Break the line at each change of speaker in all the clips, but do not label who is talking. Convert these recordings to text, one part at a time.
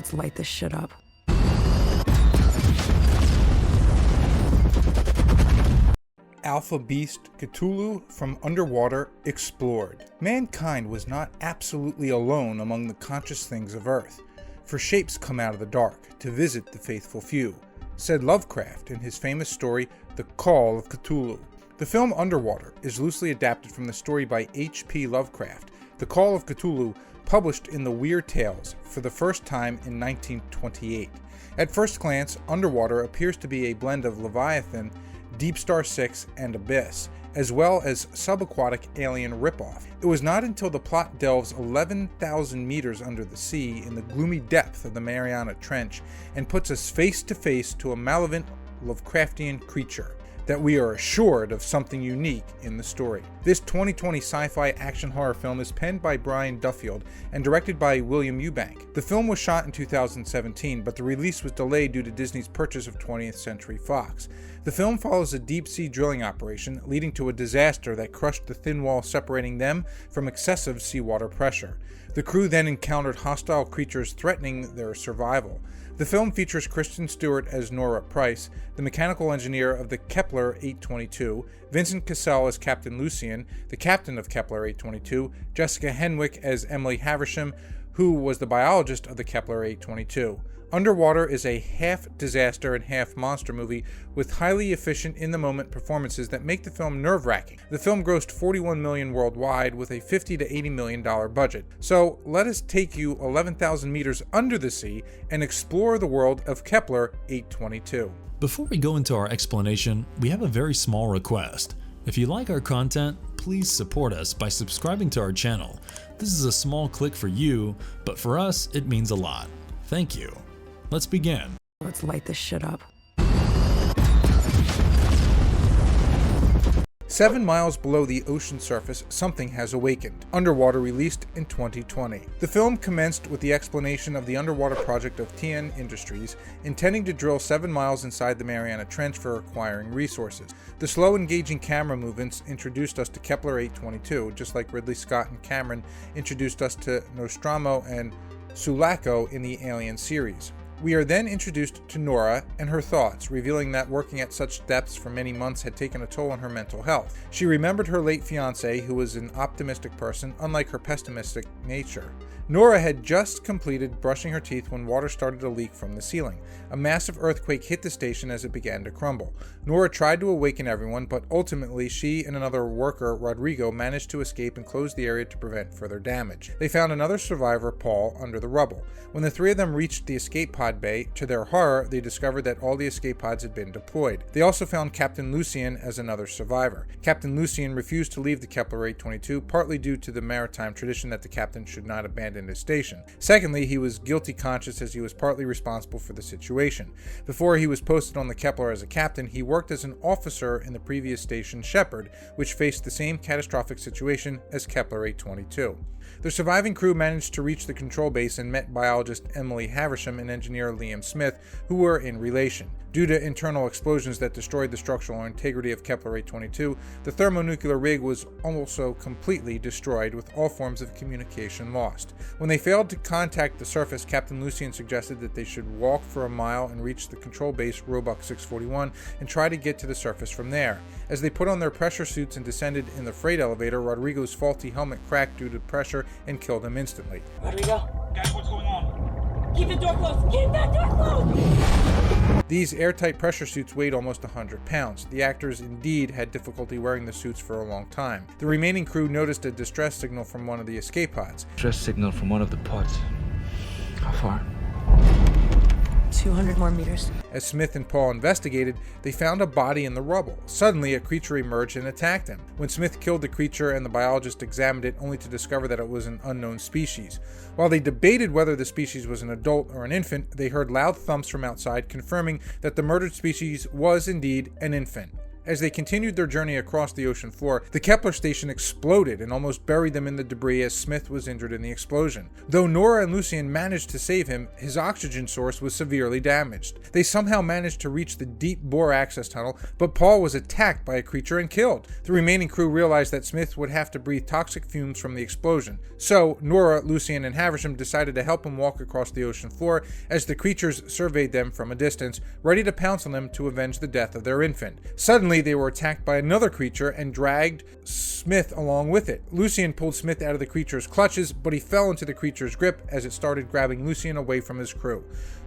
Let's light this shit up.
Alpha beast Cthulhu from underwater explored. Mankind was not absolutely alone among the conscious things of Earth, for shapes come out of the dark to visit the faithful few, said Lovecraft in his famous story, The Call of Cthulhu. The film Underwater is loosely adapted from the story by H.P. Lovecraft, The Call of Cthulhu, published in the Weird Tales for the first time in 1928. At first glance, Underwater appears to be a blend of Leviathan, Deep Star 6, and Abyss, as well as subaquatic alien ripoff. It was not until the plot delves 11,000 meters under the sea in the gloomy depth of the Mariana Trench and puts us face to face to a malevolent Lovecraftian creature that we are assured of something unique in the story. This 2020 sci-fi action horror film is penned by Brian Duffield and directed by William Eubank. The film was shot in 2017, but the release was delayed due to Disney's purchase of 20th Century Fox. The film follows a deep-sea drilling operation leading to a disaster that crushed the thin wall separating them from excessive seawater pressure. The crew then encountered hostile creatures threatening their survival. The film features Kristen Stewart as Norah Price, the mechanical engineer of the Kepler 822, Vincent Cassel as Captain Lucien, the captain of Kepler 822, Jessica Henwick as Emily Haversham, who was the biologist of the Kepler 822. Underwater is a half disaster and half monster movie with highly efficient in-the-moment performances that make the film nerve-wracking. The film grossed $41 million worldwide with a $50 to $80 million budget. So let us take you 11,000 meters under the sea and explore the world of Kepler 822.
Before we go into our explanation, we have a very small request. If you like our content, please support us by subscribing to our channel. This is a small click for you, but for us, it means a lot. Thank you. Let's begin.
Let's light this shit up.
7 miles below the ocean surface, something has awakened. Underwater released in 2020. The film commenced with the explanation of the underwater project of TN Industries, intending to drill 7 miles inside the Mariana Trench for acquiring resources. The slow, engaging camera movements introduced us to Kepler 822, just like Ridley Scott and Cameron introduced us to Nostromo and Sulaco in the Alien series. We are then introduced to Norah and her thoughts, revealing that working at such depths for many months had taken a toll on her mental health. She remembered her late fiancé, who was an optimistic person, unlike her pessimistic nature. Norah had just completed brushing her teeth when water started to leak from the ceiling. A massive earthquake hit the station as it began to crumble. Norah tried to awaken everyone, but ultimately she and another worker, Rodrigo, managed to escape and close the area to prevent further damage. They found another survivor, Paul, under the rubble. When the three of them reached the escape pod bay, to their horror, they discovered that all the escape pods had been deployed. They also found Captain Lucien as another survivor. Captain Lucien refused to leave the Kepler 822, partly due to the maritime tradition that the captain should not abandon his station. Secondly, he was guilty conscious as he was partly responsible for the situation. Before he was posted on the Kepler as a captain, he worked as an officer in the previous station, Shepherd, which faced the same catastrophic situation as Kepler 822. The surviving crew managed to reach the control base and met biologist Emily Haversham and engineer Liam Smith, who were in relation. Due to internal explosions that destroyed the structural integrity of Kepler 822, the thermonuclear rig was also completely destroyed, with all forms of communication lost. When they failed to contact the surface, Captain Lucien suggested that they should walk for a mile and reach the control base, Roebuck 641, and try to get to the surface from there. As they put on their pressure suits and descended in the freight elevator, Rodrigo's faulty helmet cracked due to pressure and killed him instantly.
Rodrigo?
Guys, what's going on?
Keep the door closed! Keep that door closed!
These airtight pressure suits weighed almost 100 pounds. The actors indeed had difficulty wearing the suits for a long time. The remaining crew noticed a distress signal from one of the escape pods.
Distress signal from one of the pods. How far?
200 more meters.
As Smith and Paul investigated, they found a body in the rubble. Suddenly, a creature emerged and attacked them. When Smith killed the creature and the biologist examined it, only to discover that it was an unknown species. While they debated whether the species was an adult or an infant, they heard loud thumps from outside, confirming that the murdered species was indeed an infant. As they continued their journey across the ocean floor, the Kepler station exploded and almost buried them in the debris as Smith was injured in the explosion. Though Norah and Lucien managed to save him, his oxygen source was severely damaged. They somehow managed to reach the deep bore access tunnel, but Paul was attacked by a creature and killed. The remaining crew realized that Smith would have to breathe toxic fumes from the explosion. So, Norah, Lucien, and Haversham decided to help him walk across the ocean floor as the creatures surveyed them from a distance, ready to pounce on them to avenge the death of their infant. Suddenly, they were attacked by another creature and dragged Smith along with it. Lucien pulled Smith out of the creature's clutches, but he fell into the creature's grip as it started grabbing Lucien away from his crew.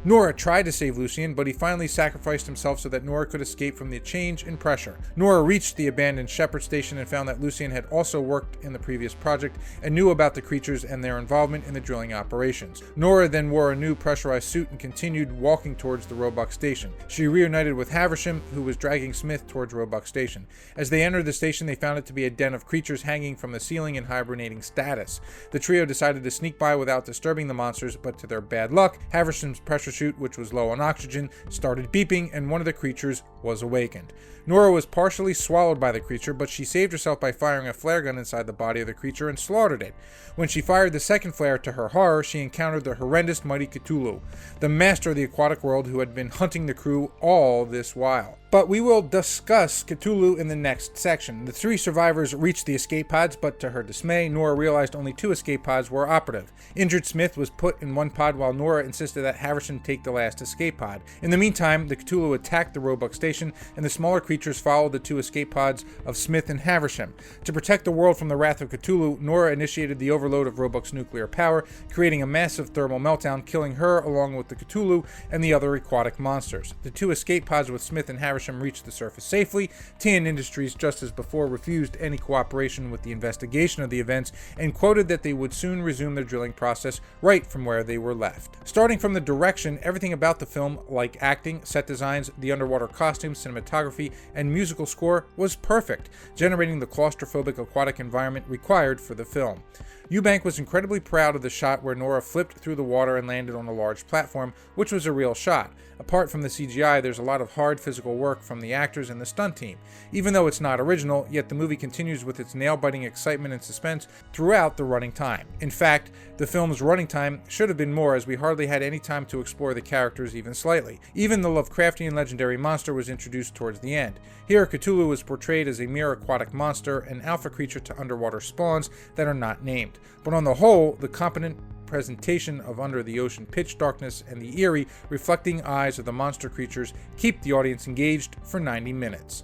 Norah tried to save Lucien, but he finally sacrificed himself so that Norah could escape from the change in pressure. Norah reached the abandoned Shepherd station and found that Lucien had also worked in the previous project and knew about the creatures and their involvement in the drilling operations. Norah then wore a new pressurized suit and continued walking towards the Roebuck station. She reunited with Haversham, who was dragging Smith towards Roebuck station. As they entered the station, they found it to be a den of creatures hanging from the ceiling in hibernating status. The trio decided to sneak by without disturbing the monsters, but to their bad luck, Haversham's pressure chute, which was low on oxygen, started beeping and one of the creatures was awakened. Norah was partially swallowed by the creature, but she saved herself by firing a flare gun inside the body of the creature and slaughtered it. When she fired the second flare, to her horror, she encountered the horrendous mighty Cthulhu, the master of the aquatic world who had been hunting the crew all this while. But we will discuss Cthulhu in the next section. The three survivors reached the escape pods, but to her dismay, Norah realized only 2 escape pods were operative. Injured Smith was put in one pod while Norah insisted that Haversham take the last escape pod. In the meantime, the Cthulhu attacked the Roebuck station, and the smaller creatures followed the 2 escape pods of Smith and Haversham. To protect the world from the wrath of Cthulhu, Norah initiated the overload of Roebuck's nuclear power, creating a massive thermal meltdown, killing her along with the Cthulhu and the other aquatic monsters. The 2 escape pods with Smith and Haversham reached the surface safely. TN Industries, just as before, refused any cooperation with the investigation of the events and quoted that they would soon resume their drilling process right from where they were left. Starting from the direction, everything about the film, like acting, set designs, the underwater costumes, cinematography, and musical score, was perfect, generating the claustrophobic aquatic environment required for the film. Eubank was incredibly proud of the shot where Norah flipped through the water and landed on a large platform, which was a real shot. Apart from the CGI, there's a lot of hard physical work from the actors and the stunt team. Even though it's not original, yet the movie continues with its nail-biting excitement and suspense throughout the running time. In fact, the film's running time should have been more, as we hardly had any time to explore the characters even slightly. Even the Lovecraftian legendary monster was introduced towards the end. Here, Cthulhu was portrayed as a mere aquatic monster, an alpha creature to underwater spawns that are not named. But on the whole, the competent presentation of under the ocean pitch darkness and the eerie, reflecting eyes of the monster creatures keep the audience engaged for 90 minutes.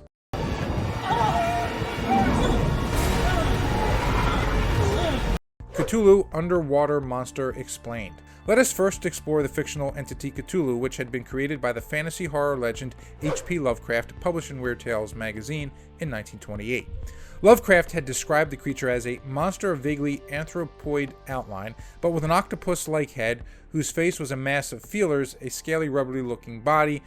Cthulhu Underwater Monster Explained. Let us first explore the fictional entity Cthulhu, which had been created by the fantasy horror legend H.P. Lovecraft, published in Weird Tales magazine in 1928. Lovecraft had described the creature as a monster of vaguely anthropoid outline, but with an octopus-like head, whose face was a mass of feelers, a scaly, rubbery-looking body,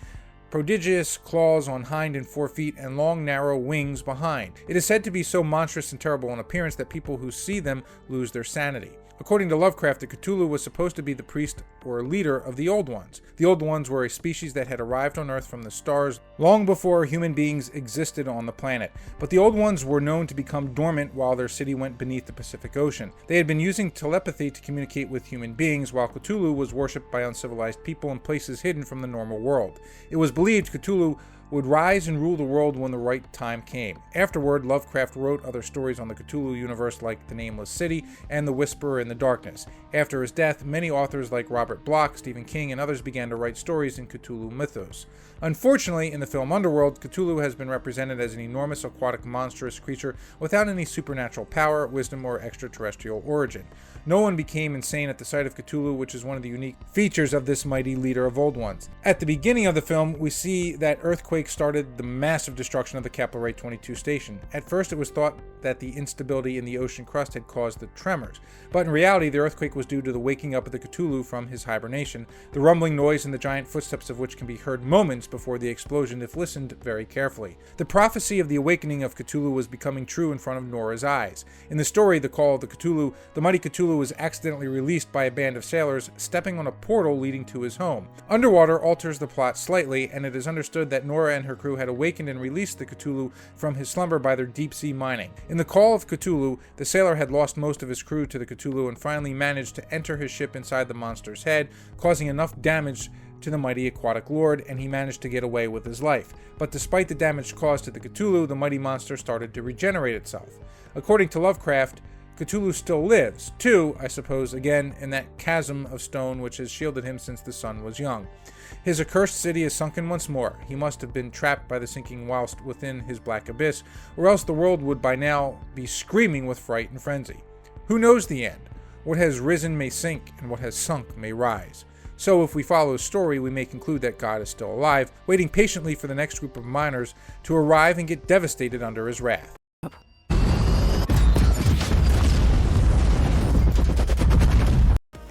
prodigious claws on hind and forefeet, and long, narrow wings behind. It is said to be so monstrous and terrible in appearance that people who see them lose their sanity. According to Lovecraft, the Cthulhu was supposed to be the priest or leader of the Old Ones. The Old Ones were a species that had arrived on Earth from the stars long before human beings existed on the planet. But the Old Ones were known to become dormant while their city went beneath the Pacific Ocean. They had been using telepathy to communicate with human beings, while Cthulhu was worshipped by uncivilized people in places hidden from the normal world. It was believed Cthulhu would rise and rule the world when the right time came. Afterward, Lovecraft wrote other stories on the Cthulhu universe like The Nameless City and The Whisperer in the Darkness. After his death, many authors like Robert Bloch, Stephen King, and others began to write stories in Cthulhu mythos. Unfortunately, in the film Underworld, Cthulhu has been represented as an enormous aquatic monstrous creature without any supernatural power, wisdom, or extraterrestrial origin. No one became insane at the sight of Cthulhu, which is one of the unique features of this mighty leader of Old Ones. At the beginning of the film, we see that earthquake started the massive destruction of the Kepler 22 station. At first, it was thought that the instability in the ocean crust had caused the tremors, but in reality, the earthquake was due to the waking up of the Cthulhu from his hibernation, the rumbling noise and the giant footsteps of which can be heard moments before the explosion if listened very carefully. The prophecy of the awakening of Cthulhu was becoming true in front of Norah's eyes. In the story, The Call of Cthulhu, the mighty Cthulhu was accidentally released by a band of sailors stepping on a portal leading to his home. Underwater alters the plot slightly, and it is understood that Norah Norah and her crew had awakened and released the Cthulhu from his slumber by their deep-sea mining. In the Call of Cthulhu, the sailor had lost most of his crew to the Cthulhu and finally managed to enter his ship inside the monster's head, causing enough damage to the mighty aquatic lord, and he managed to get away with his life. But despite the damage caused to the Cthulhu, the mighty monster started to regenerate itself. According to Lovecraft, Cthulhu still lives, too, I suppose, again, in that chasm of stone which has shielded him since the sun was young. His accursed city is sunken once more. He must have been trapped by the sinking whilst within his black abyss, or else the world would by now be screaming with fright and frenzy. Who knows the end? What has risen may sink, and what has sunk may rise. So if we follow his story, we may conclude that God is still alive, waiting patiently for the next group of miners to arrive and get devastated under his wrath.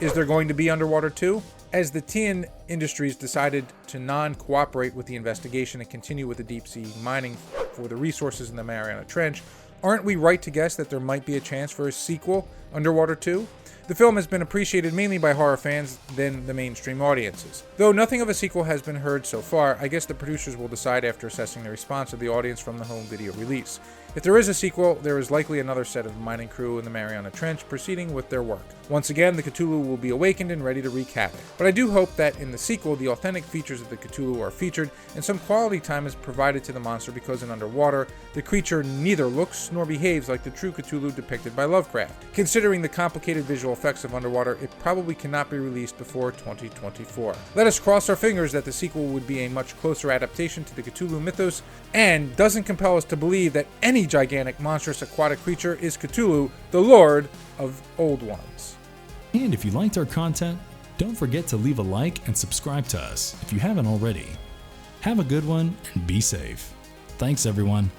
Is there going to be Underwater 2? As the TN Industries decided to non-cooperate with the investigation and continue with the deep-sea mining for the resources in the Mariana Trench, aren't we right to guess that there might be a chance for a sequel, Underwater 2? The film has been appreciated mainly by horror fans than the mainstream audiences. Though nothing of a sequel has been heard so far, I guess the producers will decide after assessing the response of the audience from the home video release. If there is a sequel, there is likely another set of mining crew in the Mariana Trench proceeding with their work. Once again, the Cthulhu will be awakened and ready to wreak havoc. But I do hope that in the sequel, the authentic features of the Cthulhu are featured, and some quality time is provided to the monster because in Underwater, the creature neither looks nor behaves like the true Cthulhu depicted by Lovecraft. Considering the complicated visual effects of Underwater, it probably cannot be released before 2024. Let us cross our fingers that the sequel would be a much closer adaptation to the Cthulhu mythos and doesn't compel us to believe that any gigantic monstrous aquatic creature is Cthulhu, the Lord of Old Ones.
And if you liked our content, don't forget to leave a like and subscribe to us if you haven't already. Have a good one and be safe. Thanks everyone.